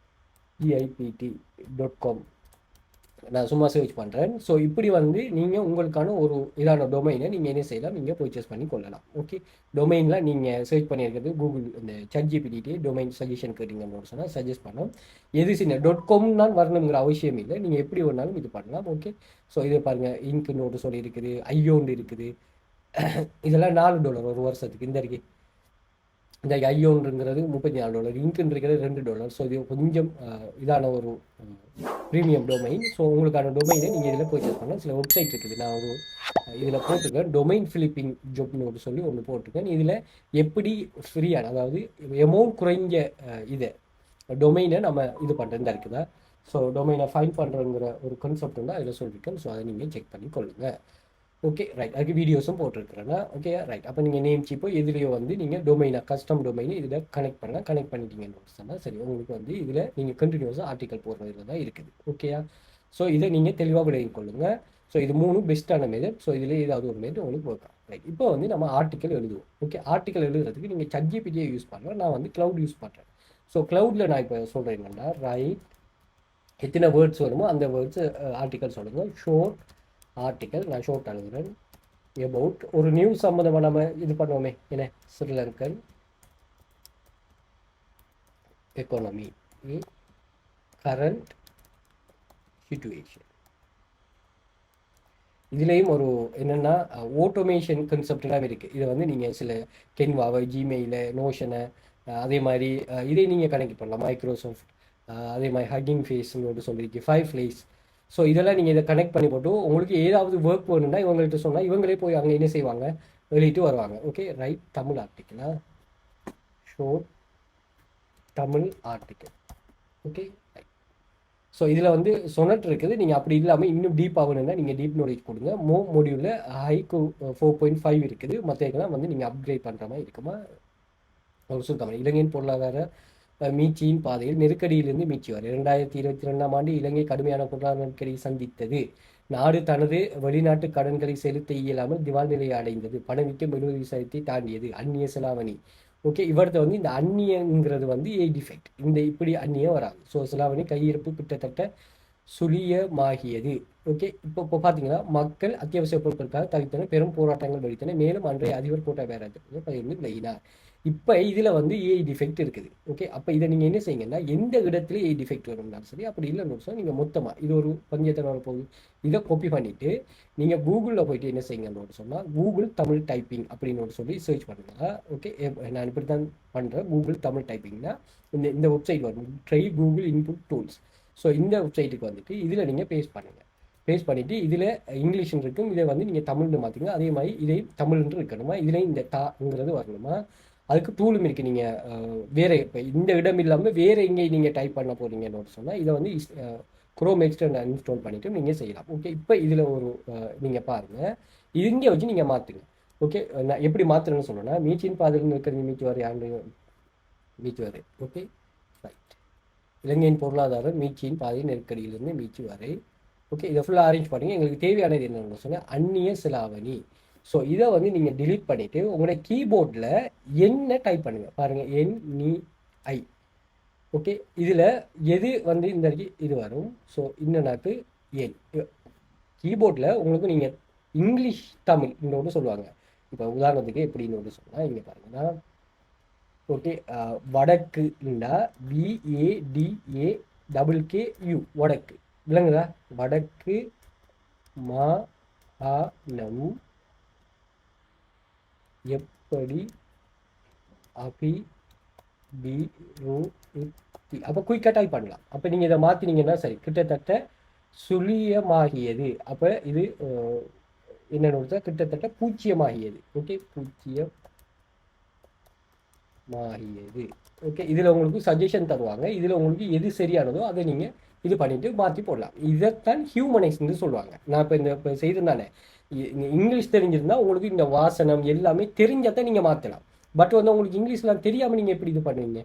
EIPT.com நான் சும்மா சர்ச் பண்ணுறேன். ஸோ இப்படி வந்து நீங்கள் உங்களுக்கான ஒரு இதான டொமைனை நீங்கள் என்ன செய்யலாம், நீங்கள் பர்ச்சேஸ் பண்ணி கொள்ளலாம். ஓகே, டொமைனில் நீங்கள் சர்ச் பண்ணியிருக்கிறது கூகுள் இந்த ChatGPT டொமைன் சஜஷன் கேட்டிங்கன்னு சொன்னால் சஜஸ்ட் பண்ணோம். எது சின்ன .com தான் வரணுங்கிற அவசியம் இல்லை. நீங்கள் எப்படி வேணாலும் இது பண்ணலாம். ஓகே, ஸோ இதை பாருங்கள். இங்க்னு சொல்லி இருக்குது, ஐயோண்டு இருக்குது. இதெல்லாம் $4 ஒரு வருஷத்துக்கு. இந்த இருக்கு இந்த ஐயோன்றுங்கிறது $34, இங்க்ன்றது $2. ஸோ இது கொஞ்சம் இதான ஒரு ப்ரீமியம் டொமைன். ஸோ உங்களுக்கான டொமைனை நீங்கள் இதில் பர்ச்சேஸ் பண்ணலாம். சில வெப்சைட் இருக்குது. நான் ஒரு இதில் போட்டிருக்கேன் டொமைன் ஃபிலிப்பிங் ஜாப்னு சொல்லி ஒன்று போட்டிருக்கேன். இதில் எப்படி ஃப்ரீயான அதாவது அமௌண்ட் குறைஞ்ச இதை டொமைனை நம்ம இது பண்ணுறதா இருக்குதா. ஸோ டொமைனை ஃபைன் பண்ணுறங்கிற ஒரு கான்செப்ட் வந்து அதில் சொல்லியிருக்கேன். ஸோ அதை நீங்கள் செக் பண்ணி கொள்ளுங்கள். Okay, right. அதுக்கு வீடியோஸும் போட்டிருக்கிறேன்னா. Okay, right. அப்போ நீங்கள் நேம் சிப்போ எதுலேயோ வந்து நீங்கள் டொமைனை கஸ்டம் டொமைனை இதில் கனெக்ட் பண்ணலாம். கனெக்ட் பண்ணிட்டீங்கன்னு சொன்னால் சரி, உங்களுக்கு வந்து இதில் நீங்கள் கண்டினியூஸாக ஆர்டிக்கல் போடுறதுல தான் இருக்குது. ஓகேயா. ஸோ இதை நீங்கள் தெளிவாக விளையும் கொள்ளுங்கள். ஸோ இது 3 பெஸ்ட்டான மெத்தட். ஸோ இதில் ஏதாவது ஒரு மெத்தட் உங்களுக்கு ஒர்க் ஆகும். ரைட். இப்போ வந்து நம்ம ஆர்டிக்கல் எழுதுவோம். ஓகே, ஆர்டிக்கல் எழுதுறதுக்கு நீங்கள் ChatGPT யூஸ் பண்ணுறேன். நான் வந்து க்ளவுட் யூஸ் பண்ணுறேன். ஸோ க்ளவுடில் நான் இப்போ சொல்கிறேன் என்னென்னா ரைட் எத்தனை வேர்ட்ஸ் வருமோ அந்த வேர்ட்ஸ் ஆர்டிக்கல் சொல்லுங்கள். ஷோர்ட் ஆர்டிக்கல் நான் ஷோர்ட் எழுதுகிறேன். அபவுட் ஒரு நியூஸ் சம்மந்தமாக நம்ம இது பண்ணுவோமே என்ன ஸ்ரீலங்கன் எக்கானமி கரண்ட் சிச்சுவேஷன். இதுலேயும் ஒரு என்னென்னா ஆட்டோமேஷன் கான்செப்ட்லாம் இருக்குது. இதை வந்து நீங்கள் சில கென்வாவை ஜிமெயிலை நோஷனை அதே மாதிரி இதை நீங்கள் கனெக்ட் பண்ணலாம். மைக்ரோசாஃப்ட் அதே மாதிரி ஹக்கிங் ஃபேஸ்ன்னு சொல்லியிருக்கு 5 ஃப்ளேஸ். ஸோ இதெல்லாம் நீங்கள் இதை கனெக்ட் பண்ணி போட்டு உங்களுக்கு ஏதாவது ஒர்க் வேணும்னா இவங்கள்ட்ட சொன்னால் இவங்களே போய் அங்கே என்ன செய்வாங்க எழுதிட்டு வருவாங்க. Okay, right. தமிழ் ஆர்டிக்கலா short Tamil article. Okay, right. So இதில் வந்து சொனட் இருக்குது. நீங்கள் அப்படி இல்லாமல் இன்னும் டீப் ஆகணும்னா நீங்கள் டீப் நாலேஜ் கொடுங்க. மோடியூலில் ஹைக்கு 4.5 இருக்குது. மற்றதுக்கெல்லாம் வந்து நீங்கள் அப்கிரேட் பண்ணுற மாதிரி இருக்குமா. ஒரு சுத்தமாக இலங்கையின் பொருளாதார மீட்சியின் பாதையில் நெருக்கடியிலிருந்து மீட்சி வர 2022ஆம் ஆண்டு இலங்கை கடுமையான பொருளாதார நெருக்கடியை சந்தித்தது. நாடு தனது வெளிநாட்டு கடன்களை செலுத்த இயலாமல் திவால் நிலையை அடைந்தது. பணவீக்கம் 70% தாண்டியது. அந்நிய செலாவணி ஓகே, இவர்கிட்ட வந்து இந்த அந்நியங்கிறது வந்து ஏ டிஃபெக்ட், இந்த இப்படி அந்நியம் வராது. ஸோ செலாவணி கையிருப்பு கிட்டத்தட்ட சுழியமாகியது. ஓகே, இப்போ பார்த்தீங்கன்னா மக்கள் அத்தியாவசிய பொருட்களுக்காக தவித்தன, பெரும் போராட்டங்கள் வெடித்தன, மேலும் அன்றைய அதிபர் கூட்ட பேரத்தை பகிர்ந்து விலகினார். இப்போ இதில் வந்து ஏஐ டிஃபெக்ட் இருக்குது. ஓகே, அப்போ இதை நீங்கள் என்ன செய்யுங்கன்னா, எந்த இடத்துல ஏஐ டிஃபெக்ட் வரும்னாலும் சரி, அப்படி இல்லைன்னு சொன்னால் நீங்கள் மொத்தமாக இது ஒரு பஞ்சாயத்து வரப்போகுது, இதை காப்பி பண்ணிவிட்டு நீங்கள் கூகுளில் போயிட்டு என்ன செய்யுங்கன்னு சொன்னால், கூகுள் தமிழ் டைப்பிங் அப்படின்னு சொல்லி சர்ச் பண்ணுங்க. ஓகே, நான் இப்படி தான் பண்ணுறேன். கூகுள் தமிழ் டைப்பிங்னா இந்த வெப்சைட் வரும், try Google input tools. So இந்த வெப்சைட்டுக்கு வந்துட்டு இதில் நீங்கள் பேஸ்ட் பண்ணுங்கள். பேஸ்ட் பண்ணிவிட்டு இதில் இங்கிலீஷ்னு இருக்கும், இதை வந்து நீங்கள் தமிழ்னு மாற்றிங்க. அதே மாதிரி இதே தமிழ்ன்று இருக்கணுமா, இதுலேயும் இந்த தாங்கிறது வரணுமா, அதுக்கு டூலும் இருக்குது. நீங்கள் வேறு இப்போ இந்த இடம் இல்லாமல் வேறு எங்கேயும் நீங்கள் டைப் பண்ண போகிறீங்கன்னு சொன்னால் இதை வந்து குரோம் எக்ஸ்டர்ன் இன்ஸ்டால் பண்ணிவிட்டு நீங்கள் செய்யலாம். ஓகே, இப்போ இதில் ஒரு நீங்கள் பாருங்கள், இங்கே வச்சு நீங்கள் மாற்றுங்க. ஓகே, நான் எப்படி மாற்றுறேன்னு சொன்னேன்னா, மீச்சின் பாதையில் இருக்கிறது மீச்சு வர ஆண்டு மீச்சு வரை. ஓகே ரைட், இலங்கையின் பொருளாதாரம் மீட்சியின் பாதை நெருக்கடியிலிருந்து மீட்சி வரை. ஓகே, இதை ஃபுல்லாக அரேஞ்ச் பண்ணி எங்களுக்கு தேவையானது என்னென்னு சொன்னால் அந்நிய செலாவணி. ஸோ இதை வந்து நீங்கள் டிலீட் பண்ணிவிட்டு உங்களுடைய கீபோர்டில் என்ன டைப் பண்ணுங்கள் பாருங்கள், NEI. ஓகே, இதில் எது வந்து இந்த இது வரும். ஸோ இன்னொன்று என் கீபோர்டில் உங்களுக்கு நீங்கள் இங்கிலீஷ் தமிழ் இன்னொன்று சொல்லுவாங்க. இப்போ உதாரணத்துக்கு எப்படின்னு ஒன்று சொன்னால் இங்கே பாருங்கன்னா, ஓகே, வடக்குண்டா VADAKKU வடக்கு, விளங்குதா? வடக்கு மாகாணம் எப்படி அபிவிருத்தி, அப்போ குயிக்காக டைப் பண்ணலாம். அப்போ நீங்கள் இதை மாற்றினீங்கன்னா சரி, கிட்டத்தட்ட சுழியமாகியது. அப்போ இது என்னென்னு கிட்டத்தட்ட பூச்சியமாகியது. ஓகே, பூச்சியம் மாறியது. ஓகே, இதில் உங்களுக்கு சஜஷன் தருவாங்க, இதில் உங்களுக்கு எது சரியானதோ அதை நீங்கள் இது பண்ணிவிட்டு மாற்றி போடலாம். இதைத்தான் ஹியூமனைஸ்ன்னு சொல்லுவாங்க. நான் இப்போ செய்திருந்தானே, இங்கிலீஷ் தெரிஞ்சிருந்தால் உங்களுக்கு இந்த வாசனம் எல்லாமே தெரிஞ்சால் நீங்கள் மாற்றலாம். பட் வந்து உங்களுக்கு இங்கிலீஷ்லாம் தெரியாமல் நீங்கள் எப்படி இது பண்ணுவீங்க,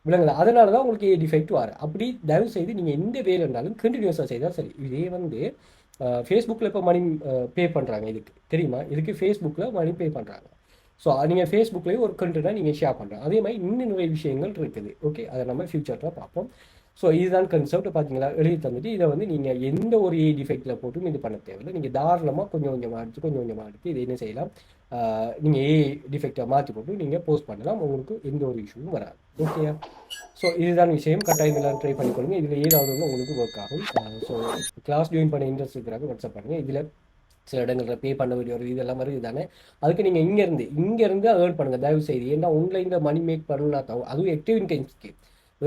விளங்குதா? அதனால தான் உங்களுக்கு ஏ டிஃபெக்ட் வரும். அப்படி தயவு செய்து நீங்கள் எந்த வேலை இருந்தாலும் கண்டினியூஸாக செய்தால் சரி. இதே வந்து ஃபேஸ்புக்கில் இப்போ மணி பே பண்ணுறாங்க, இதுக்கு தெரியுமா? இதுக்கு ஃபேஸ்புக்கில் மணி பே பண்ணுறாங்க. ஸோ நீங்கள் ஃபேஸ்புக்லேயும் ஒரு கண்டென்ட்டாக நீங்கள் ஷேர் பண்ணுறோம். அதே மாதிரி இன்னும் நிறைய விஷயங்கள் இருக்குது. ஓகே, அதை நம்ம ஃபியூச்சரில் பார்ப்போம். ஸோ இதுதான் கன்செப்ட். பார்த்தீங்களா, எழுதி தந்துட்டு இதை வந்து நீங்கள் எந்த ஒரு ஏ டிஃபெக்டில் போட்டும் இது பண்ண தேவையில்லை. நீங்கள் தாராளமாக கொஞ்சம் கொஞ்சமாக எடுத்து இதை என்ன செய்யலாம், நீங்கள் ஏ டிஃபெக்டை மாற்றி போட்டு நீங்கள் போஸ்ட் பண்ணலாம். உங்களுக்கு எந்த ஒரு இஷ்யூவும் வராது. ஓகேயா? ஸோ இதுதான் விஷயம். கட்டாயம் எல்லாம் ட்ரை பண்ணிக்கொள்ளுங்க. இதில் ஏதாவது ஒன்று உங்களுக்கு ஒர்க் ஆகும். ஸோ கிளாஸ் ஜாயின் பண்ண இன்ட்ரெஸ்ட் இருக்கிறாங்க, வாட்ஸ்அப் பண்ணுங்கள். இதில் சில இடங்களில் பே பண்ண வேண்டிய ஒரு இதெல்லாம் வருது தானே, அதுக்கு நீங்கள் இங்கேருந்து ஏர்ன் பண்ணுங்கள் தயவு செய்து. ஏன்னா ஆன்லைனில் மணி மேக் பண்ணலாம் தான், அதுவும் ஆக்டிவ் இன்கம்ஸ்க்கு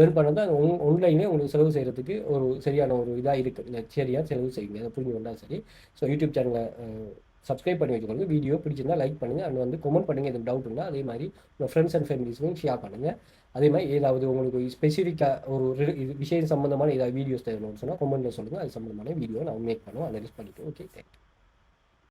ஏர்ன் பண்ண தான் ஆன்லைனே உங்களுக்கு செலவு செய்கிறதுக்கு ஒரு சரியான ஒரு இதாக இருக்குது. சரியாக செலவு செய்யுங்க, அதை புரிஞ்சு வந்தால் சரி. ஸோ யூடியூப் சேனலை சப்ஸ்கிரைப் பண்ணி வச்சுக்கோங்க. வீடியோ பிடிச்சிருந்தால் லைக் பண்ணுங்கள், அண்ட் வந்து கமெண்ட் பண்ணுங்கள் எதுவும் டவுட் இருந்தால். அதே மாதிரி உங்கள் ஃப்ரெண்ட்ஸ் அண்ட் ஃபேமிலிஸ்க்கும் ஷேர் பண்ணுங்கள். அதே மாதிரி ஏதாவது உங்களுக்கு ஸ்பெசிஃபிக்காக ஒரு விஷயம் சம்மந்தமான ஏதாவது வீடியோஸ் தேவைன்னு சொன்னால் கமெண்ட்டில் சொல்லுங்கள். அது சம்மந்தமான வீடியோ நான் மேக் பண்ணுவோம், அனலைஸ் பண்ணிவிட்டு. Okay, thank you.